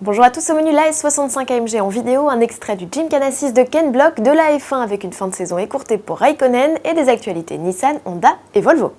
Bonjour à tous, au menu la S65 AMG en vidéo, un extrait du Gymkhana 6 de Ken Block, de la F1 avec une fin de saison écourtée pour Raikkonen et des actualités Nissan, Honda et Volvo.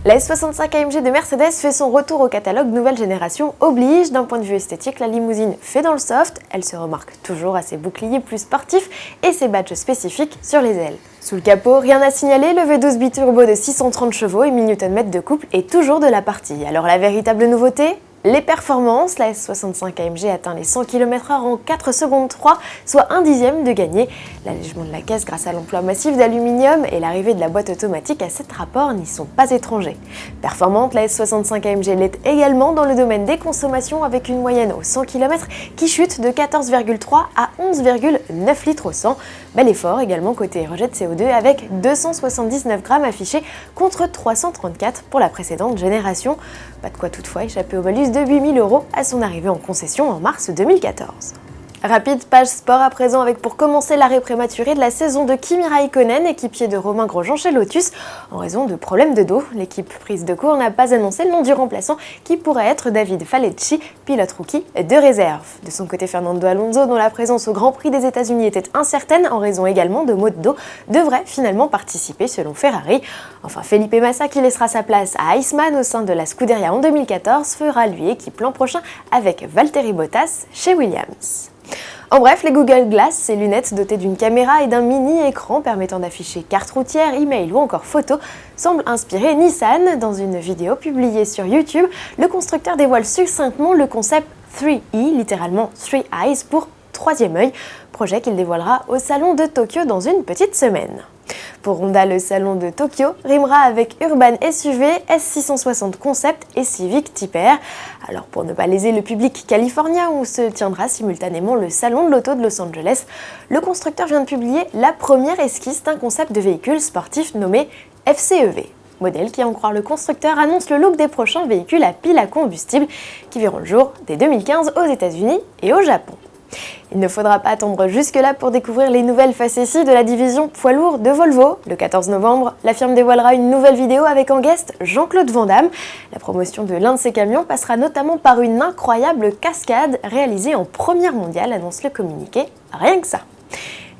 La S65 AMG de Mercedes fait son retour au catalogue nouvelle génération oblige. D'un point de vue esthétique, la limousine fait dans le soft. Elle se remarque toujours à ses boucliers plus sportifs et ses badges spécifiques sur les ailes. Sous le capot, rien à signaler, le V12 biturbo de 630 chevaux et 1000 Nm de couple est toujours de la partie. Alors la véritable nouveauté ? Les performances, la S65 AMG atteint les 100 km/h en 4 secondes 3, soit un dixième de gagné. L'allègement de la caisse grâce à l'emploi massif d'aluminium et l'arrivée de la boîte automatique à 7 rapports n'y sont pas étrangers. Performante, la S65 AMG l'est également dans le domaine des consommations avec une moyenne au 100 km qui chute de 14,3 à 11,9 litres au 100. Bel effort également côté rejet de CO2 avec 279 grammes affichés contre 334 pour la précédente génération. Pas de quoi toutefois échapper au malus de 8 000 € à son arrivée en concession en mars 2014. Rapide page sport à présent avec pour commencer l'arrêt prématuré de la saison de Kimi Raikkonen, équipier de Romain Grosjean chez Lotus, en raison de problèmes de dos. L'équipe prise de court n'a pas annoncé le nom du remplaçant qui pourrait être David Falecci, pilote rookie de réserve. De son côté, Fernando Alonso, dont la présence au Grand Prix des États-Unis était incertaine en raison également de maux de dos, devrait finalement participer selon Ferrari. Enfin, Felipe Massa, qui laissera sa place à Iceman au sein de la Scuderia en 2014, fera lui équipe l'an prochain avec Valtteri Bottas chez Williams. En bref, les Google Glass, ces lunettes dotées d'une caméra et d'un mini-écran permettant d'afficher carte routière, email ou encore photo, semblent inspirer Nissan. Dans une vidéo publiée sur YouTube, le constructeur dévoile succinctement le concept 3E, littéralement 3 Eyes pour troisième œil, projet qu'il dévoilera au salon de Tokyo dans une petite semaine. Pour Honda, le salon de Tokyo rimera avec Urban SUV, S660 Concept et Civic Type R. Alors pour ne pas léser le public californien où se tiendra simultanément le salon de l'auto de Los Angeles, le constructeur vient de publier la première esquisse d'un concept de véhicule sportif nommé FCEV. Modèle qui, à en croire le constructeur, annonce le look des prochains véhicules à pile à combustible qui verront le jour dès 2015 aux États-Unis et au Japon. Il ne faudra pas attendre jusque-là pour découvrir les nouvelles facéties de la division poids lourd de Volvo. Le 14 novembre, la firme dévoilera une nouvelle vidéo avec en guest Jean-Claude Van Damme. La promotion de l'un de ses camions passera notamment par une incroyable cascade réalisée en première mondiale, annonce le communiqué. Rien que ça.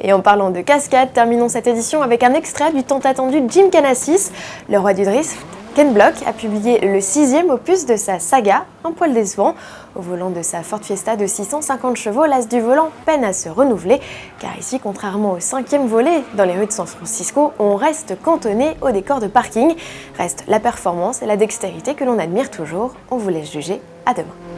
Et en parlant de cascade, terminons cette édition avec un extrait du tant attendu Gymkhana 6. Le roi du drift, Ken Block, a publié le 6e opus de sa saga, un poil décevant. Au volant de sa Ford Fiesta de 650 chevaux, l'as du volant peine à se renouveler, car ici, contrairement au 5e volet, dans les rues de San Francisco, on reste cantonné au décor de parking. Reste la performance et la dextérité que l'on admire toujours. On vous laisse juger. À demain.